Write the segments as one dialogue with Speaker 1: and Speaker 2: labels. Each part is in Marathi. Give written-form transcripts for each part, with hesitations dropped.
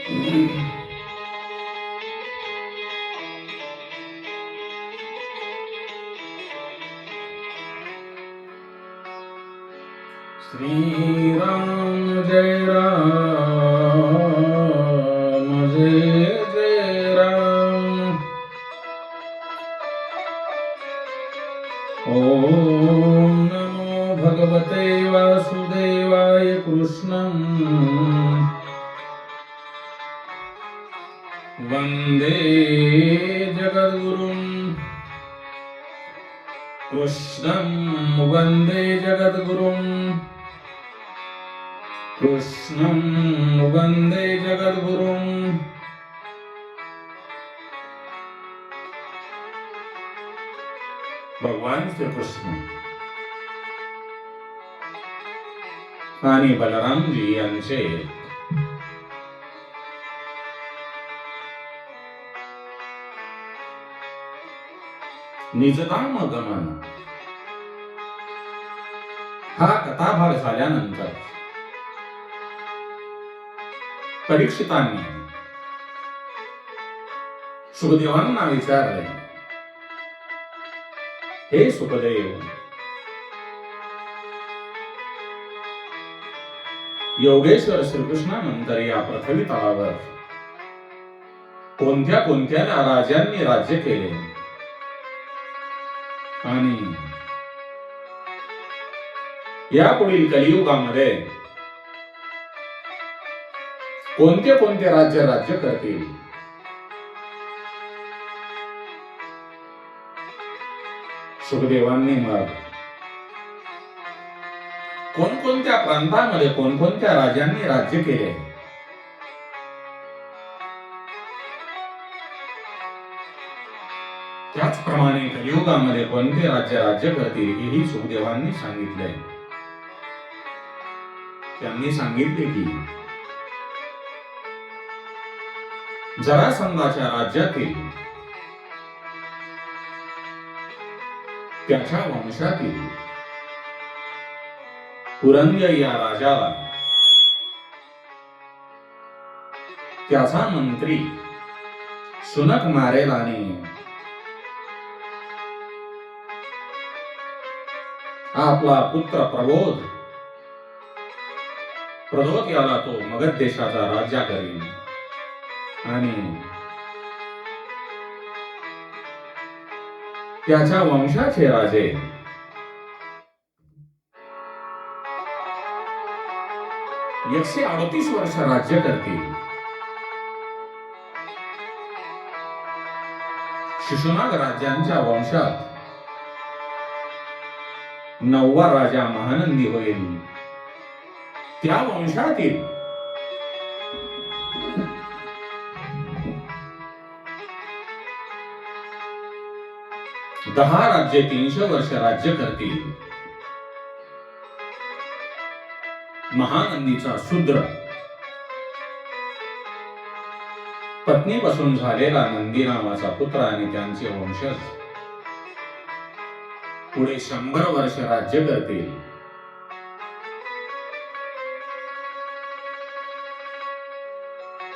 Speaker 1: श्री राम जय राम जय जय राम। ओम नमो भगवते वासुदेवाय। कृष्णं वंदे जगद्गुरुं। कृष्णं वंदे जगद्गुरुं। कृष्णं वंदे जगद्गुरुं। भगवान श्री कृष्ण आणि बलरामजी यांचे निजधाम गमन हा कथाभाग झाल्यानंतर परीक्षितांनी सुखदेवांना विचारले, हे सुखदेव, योगेश्वर श्रीकृष्णानंतर या पृथ्वी तलावर कोणत्या कोणत्या राजांनी राज्य केले आणि यापुढील कलियुगामध्ये कोणते कोणते राज्य करतील? सुखदेवांनी मग कोणकोणत्या प्रांतामध्ये कोणकोणत्या राजांनी राज्य केले त्याचप्रमाणे कलियुगामध्ये कोणते राज्य करतील हेही सुखदेवांनी सांगितले। त्यांनी सांगितले की जरासंधाच्या राज्यातील त्याच्या वंशातील पुरंजय या राजाला त्याचा मंत्री शुनक मारेल आणि आपला पुत्र प्रदोत याला तो मगध देशाचा राजा करील आणि त्याच्या वंशाचे राजे 138 वर्ष राज्य करतील। शिशुनाग राज्यांच्या वंशात 9वा राजा महानंदी होईल। त्या वंशातील 10 राज्ये 300 वर्ष राज्य करतील। महानंदीचा शूद्र पत्नीपासून झालेला नंदी नावाचा पुत्र आणि त्यांचे वंशज पुढे 100 वर्ष राज्य करतील।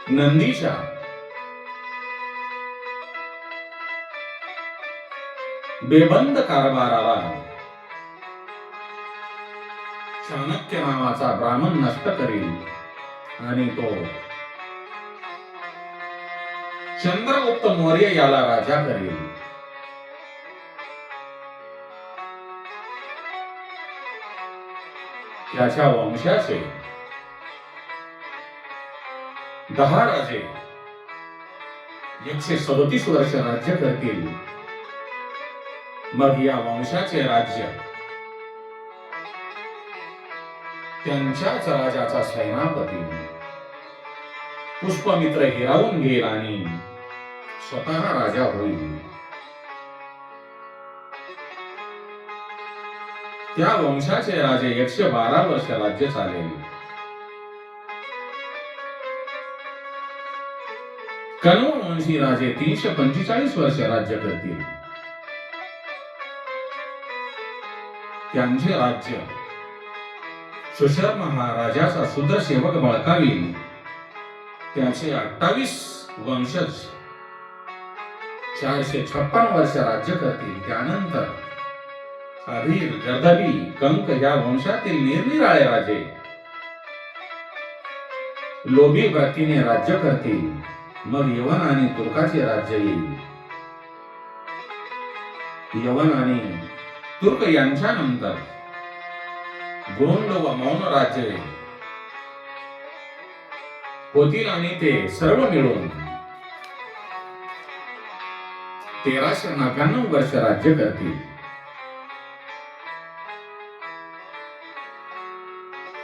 Speaker 1: नंदीच्या बेबंद कारभाराला चाणक्य नावाचा ब्राह्मण नष्ट करील आणि तो चंद्रगुप्त मौर्य याला राजा करील। त्याच्या वंशाचे 10 राजे 137 वर्ष राज्य करतील। मग या वंशाचे राज्य त्यांच्याच राजाचा सेनापती पुष्पमित्र हिरावून घेईल आणि स्वतः राजा होईल। त्या वंशाचे राजे 112 वर्ष राज्य चालेल। कण्व वंशी राजे 345 वर्ष राज्य करतील। त्यांचे राज्य सुशर्मा हा राजाचा शूद्र सेवक बळकावील। त्याचे 28 वंशज 456 वर्ष राज्य करतील. त्यानंतर अधीर, गर्दभी, कंक या वंशातील निरनिराळे राजे लोभी वृत्तीने राज्य करतील. मग यवन आणि तुर्काचे राज्य येईल. यवन आणि तुर्क यांच्यानंतर गोंड व मौन राज्य होतील आणि ते सर्व मिळून 1399 वर्ष राज्य करतील.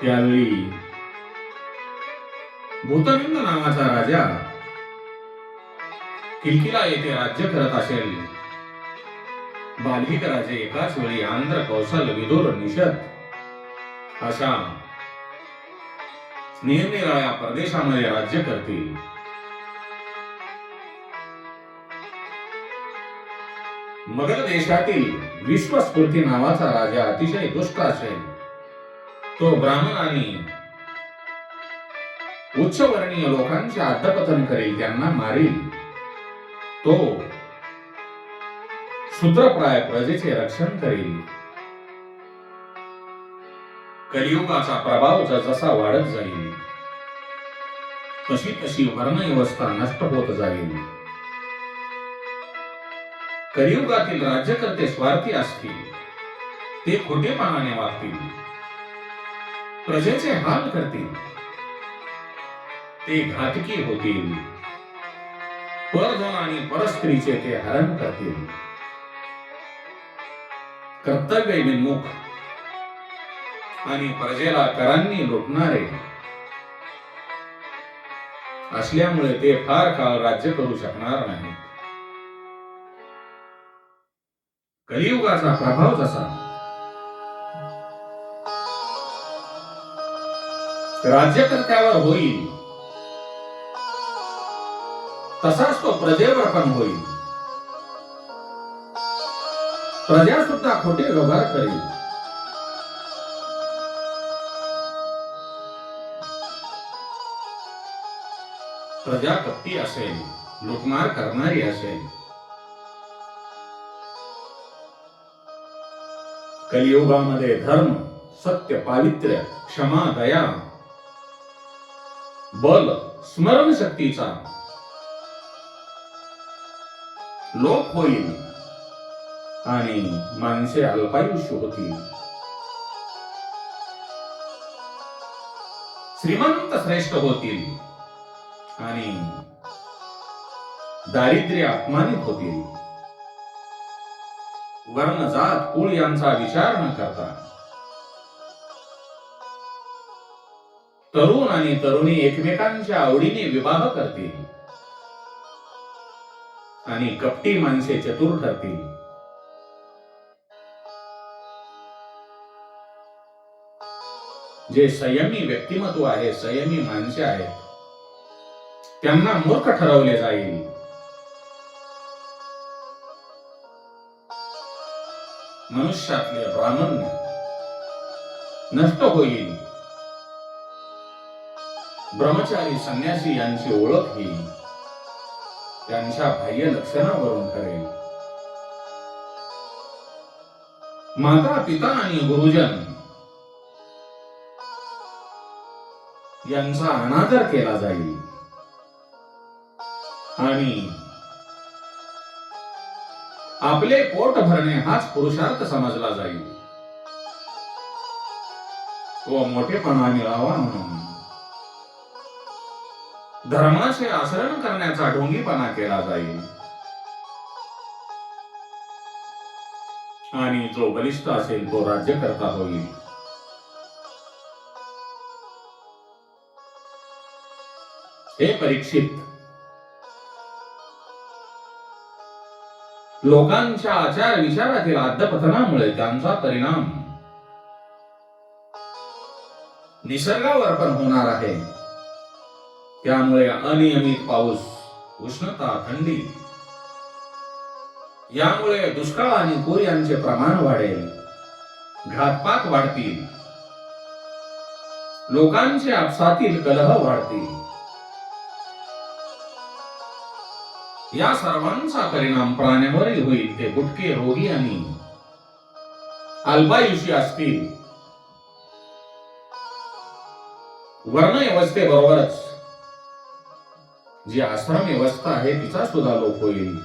Speaker 1: त्यावेळी भूतनंद नावाचा राजा किलकिला येथे राज्य करत असेल. बाल्हिक राजे एकाच वेळी आंध्र, कौशल, विदुर, निषद अशा निरनिराळ्या प्रदेशामध्ये राज्य करतील. मगध देशातील विश्वस्फूर्ती नावाचा राजा अतिशय दुष्ट असेल. तो ब्राह्मण आणि उच्चवर्णीय लोकांचे अधःपतन करेल, त्यांना मारील. तो शूद्रप्राय प्रजेचे रक्षण करेल. कलियुगाचा प्रभाव जसा वाढत जाईल तशी तशी वर्णव्यवस्था नष्ट होत जाईल. कलियुगातील राज्यकर्ते स्वार्थी असतील. ते खोटेपणाने वागतील, प्रजेचे हाल करतील, ते घातकी होतील. परधन आणि परस्त्रीचे ते हरण करतील. कर्तव्य विन्मुख आणि प्रजेला करांनी लुटणारे असल्यामुळे ते फार काळ राज्य करू शकणार नाही. कलियुगाचा प्रभाव जसा राज्यकर्त्यावर होईल तसाच तो प्रजेवर पण होईल. प्रजा सुद्धा खोटे व्यवहार करेल. प्रजा कपटी असेल, लुटमार करणारी असेल. कलियुगामध्ये धर्म, सत्य, पावित्र्य, क्षमा, दया, बल, स्मरणशक्तीचा लोप होईल आणि माणसे अल्पायुष्य होतील. श्रीमंत श्रेष्ठ होतील आणि दारिद्र्य अपमानित होतील. वर्ण, जात, कुळ यांचा विचार न करता तरुण आणि तरुणी एकमेकांच्या आवडीने विवाह करतील आणि कपटी माणसे चतुर ठरतील. जे संयमी व्यक्तिमत्व आहे, संयमी माणसे आहेत, त्यांना मूर्ख ठरवले जाईल. मनुष्यातले ब्राह्मण्य नष्ट होईल. ब्रह्मचारी, संन्यासी यांची ओळख ही त्यांच्या बाह्य लक्षणावरून ठरेल. माता, पिता आणि गुरुजन यांचा अनादर केला जाईल आणि आपले पोट भरणे हाच पुरुषार्थ समजला जाईल. तो मोठेपणा मिळावा म्हणून धर्माचे आचरण करण्याचा ढोंगीपणा केला जाईल आणि जो बलिष्ठ असेल तो राज्यकर्ता होईल. हे परीक्षित, लोकांच्या आचार विचारातील अधःपतनामुळे त्यांचा परिणाम निसर्गावर पण होणार आहे. त्यामुळे अनियमित पाऊस, उष्णता, थंडी यामुळे दुष्काळ आणि पूर यांचे प्रमाण वाढेल. घातपात वाढतील. लोकांचे आपसातील कलह वाढतील. या सर्वांचा परिणाम प्राण्यावरही होईल. ते गुटके रोगी आणि अल्पायुषी असतील. वर्ण व्यवस्थेबरोबरच जी आश्रम व्यवस्था आहे तिचा सुद्धा लोप होईल.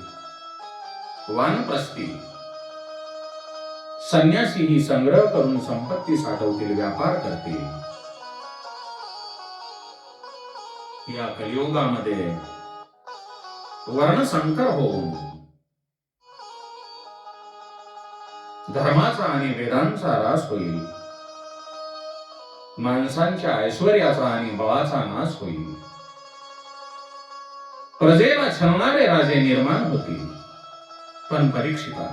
Speaker 1: वानप्रस्थी संन्यासी ही संग्रह करून संपत्ती साठवतील, व्यापार करतील. या कलियुगामध्ये वर्णसंकर होऊन धर्माचा आणि वेदांचा ऱ्हास होईल. माणसांच्या ऐश्वर्याचा आणि बळाचा नाश होईल. प्रजेला छळणारे राजे निर्माण होतील. पण परीक्षिता,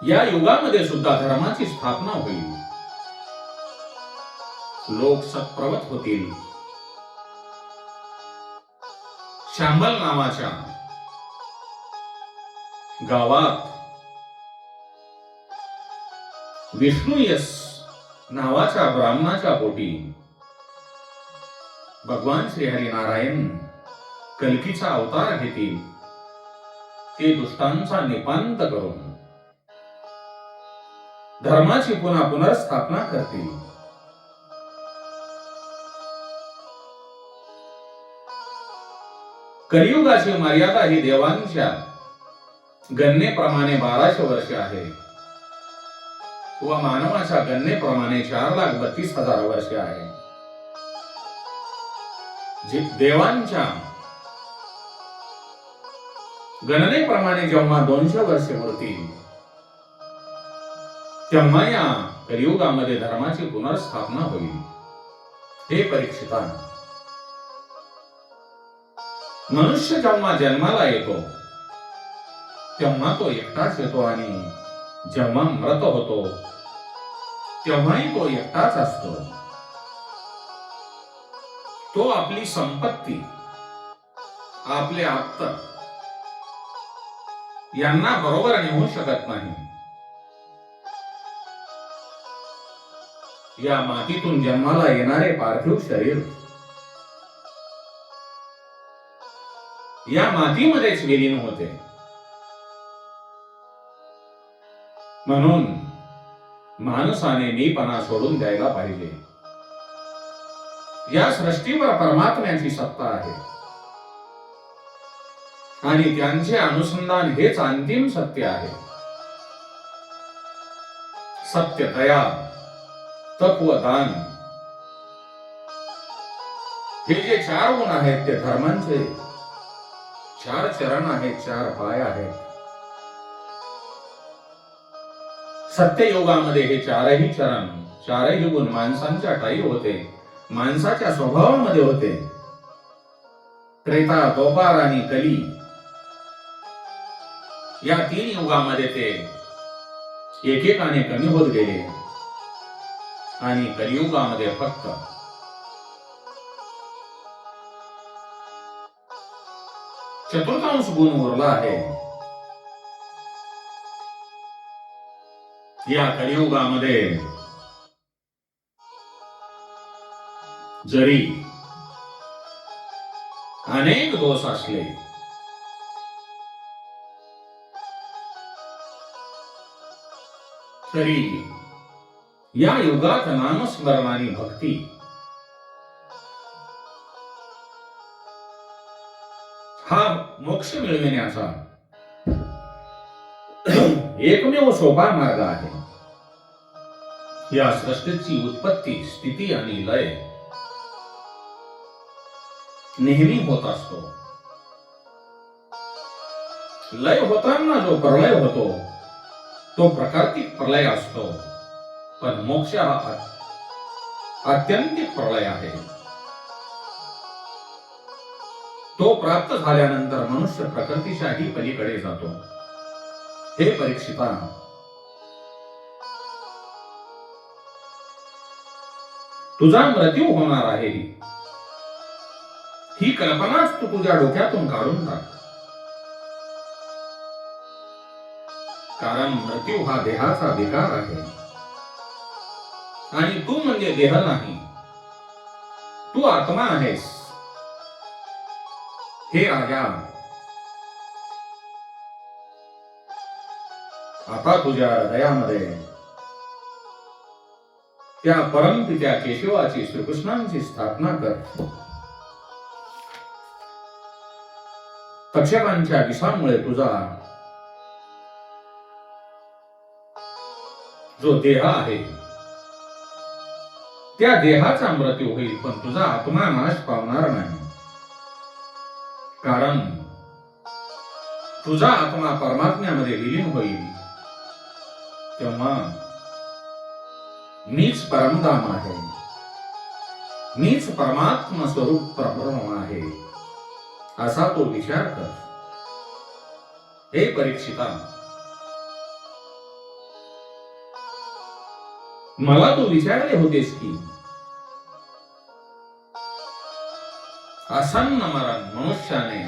Speaker 1: या युगामध्ये सुद्धा धर्माची स्थापना होईल. लोक सत्प्रवत होतील. शांबल नावाच्या गावात विष्णुयस नावाच्या ब्राह्मणाच्या पोटी भगवान श्रीहरी नारायण कल्कीचा अवतार घेतील. ते दुष्टांचा निपांत करून धर्माची पुन्हा पुनर्स्थापना करतील. कलियुगाची मर्यादा ही देवांच्या गणनेप्रमाणे 1200 वर्षे आहे व मानवाच्या गणनेप्रमाणे 4,32,000 वर्षे आहे. देवांच्या गणनेप्रमाणे जेव्हा 200 वर्षे होतील तेव्हा या कलियुगामध्ये धर्माची पुनर्स्थापना होईल. हे परीक्षिता, मनुष्य जेव्हा जन्माला येतो तेव्हा तो एकटाच येतो आणि जेव्हा मृत होतो तेव्हाही तो एकटाच असतो. तो आपली संपत्ती, आपले आप्त यांना बरोबर नेऊ शकत नाही. या मातीतून जन्माला येणारे पार्थिव शरीर या मातीमध्येच विलीन होते. म्हणून माणसाने मीपणा सोडून द्यायला पाहिजे. या सृष्टीवर परमात्म्याची सत्ता आहे आणि त्यांचे अनुसंधान हेच अंतिम सत्य आहे. सत्य, दया, तप व दान हे जे 4 गुण आहेत ते धर्मांचे 4 चरण आहेत, 4 पाय आहेत. सत्ययुगामध्ये हे 4ही चरण, 4ही गुण माणसांच्या ठायी होते, माणसाच्या स्वभावामध्ये होते. त्रेता, द्वापार आणि कली या 3 युगामध्ये ते एकेकाने कमी होत गेले आणि कलियुगामध्ये फक्त चतुर्थांश गुण उरला आहे. या कलियुगामध्ये जरी अनेक दोष असले तरी या युगात नामस्मरण आणि भक्ती हा मोक्ष मिळविण्याचा एकमेव सोपा मार्ग आहे. या सृष्टीची उत्पत्ती, स्थिती आणि लय नेहमी होत असतो. लय होताना जो प्रलय होतो तो प्राकृतिक प्रलय असतो, पण मोक्ष हा आत्यंतिक प्रलय आहे. तो प्राप्त झाल्यानंतर मनुष्य प्रकृतीच्याही पलीकडे जातो. हे परीक्षिता, तुझा मृत्यू होणार आहे ही कल्पनाच तू तुझ्या डोक्यातून काढून टाक. कारण मृत्यू हा देहाचा विकार आहे आणि तू म्हणजे देह नाही, तू आत्मा आहेस. हे राजा, आता तुझ्या हृदयामध्ये त्या परमपित्या केशवाची, श्रीकृष्णांची स्थापना कर. तक्षकांच्या विषामुळे तुझा जो देह आहे त्या देहाचा मृत्यू होईल, पण तुझा आत्मा नाश पावणार नाही. कारण तुझा आत्मा परमात्म्यामध्ये विलीन होईल. तेव्हा मीच परमधाम आहे, मीच परमात्मा स्वरूप परब्रह्म आहे, असा तो विचार कर. हे परीक्षिता, मला तू विचारले होतेस की आसन्न मरण मनुष्याने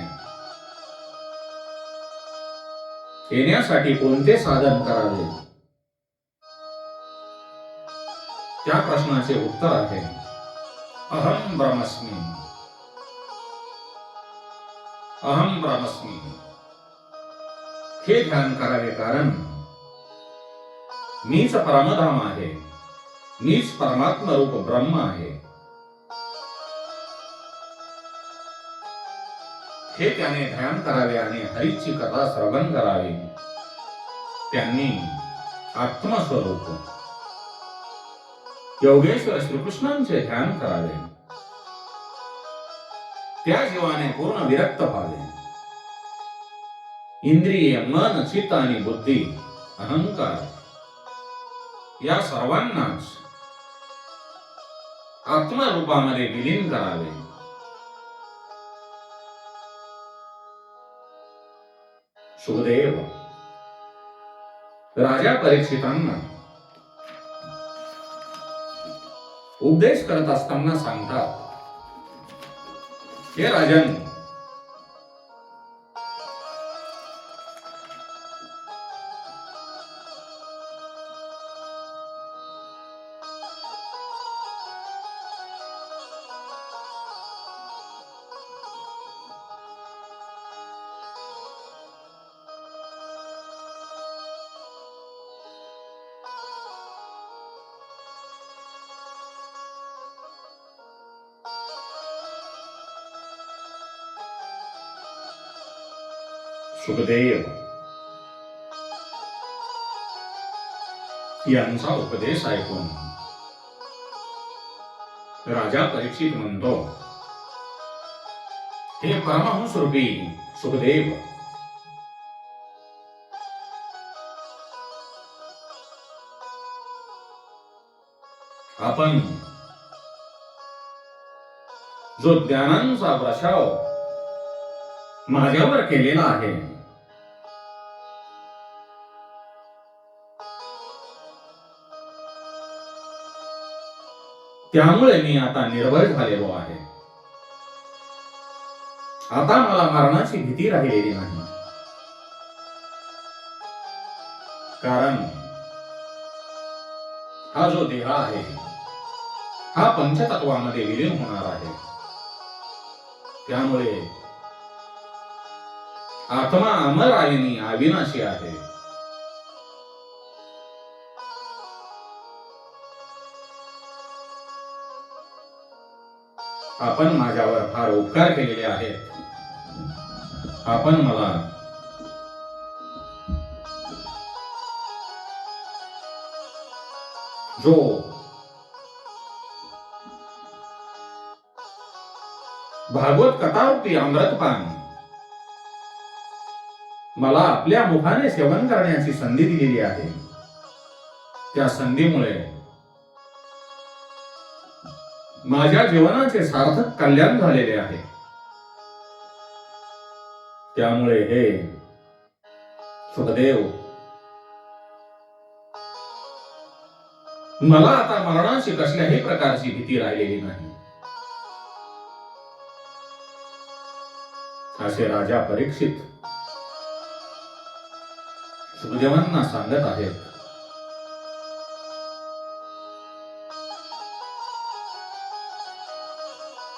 Speaker 1: येण्यासाठी कोणते साधन करावे. त्या प्रश्नाचे उत्तर आहे अहम ब्रह्मस्मी, अहम ब्रह्मस्मी. हे ध्यान करावे, कारण मीच परमधाम आहे, मीच परमात्मा रूप ब्रह्म आहे. हे त्याने ध्यान करावे आणि हरीची कथा श्रवण करावी. त्यांनी आत्मस्वरूप योगेश्वर श्रीकृष्णांचे ध्यान करावे. त्या जीवाने पूर्ण विरक्त व्हावे. इंद्रिय, मन, चित्त आणि बुद्धी, अहंकार या सर्वांनाच आत्मरूपामध्ये विलीन करावे. सुखदेव राजा परीक्षितांना उपदेश करत असताना सांगतात, हे राजन, सुखदेव यांचा उपदेश ऐकून राजा परीक्षित म्हणतो, हे परमहंस रूपी सुखदेव, आपण जो ज्ञानांचा प्रसाव माझ्यावर केलेला आहे, त्यामुळे मी आता निर्भय झालेलो आहे. आता मला मरणाची भीती राहिलेली नाही. कारण हा जो देह आहे हा पंचतत्वामध्ये विलीन होणार आहे. त्यामुळे आत्मा अमर आणि अविनाशी आहे. आपण माझ्यावर फार उपकार केलेले आहेत. आपण मला जो भागवत कथारूपी अमृतपान मला आपल्या मुखाने सेवन करण्याची संधी दिलेली आहे, त्या संधीमुळे माझ्या जीवनाचे सार्थक कल्याण झालेले आहे. त्यामुळे हे सुखदेव, मला आता मरणाची कसल्याही प्रकारची भीती राहिलेली नाही, असे राजा परीक्षित सुखदेवांना सांगत आहेत.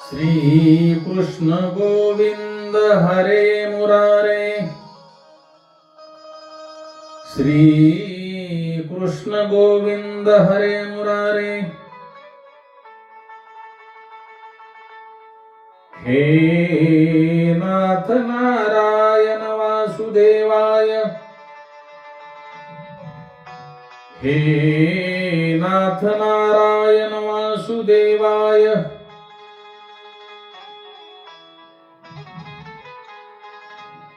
Speaker 1: श्री कृष्ण गोविंद गोविंद हरे मुरारे, श्री कृष्ण गोविंद हरे मुरारे। हे नाथ नारायण वासुदेवाय, हे नाथ नारायण वासुदेवाय।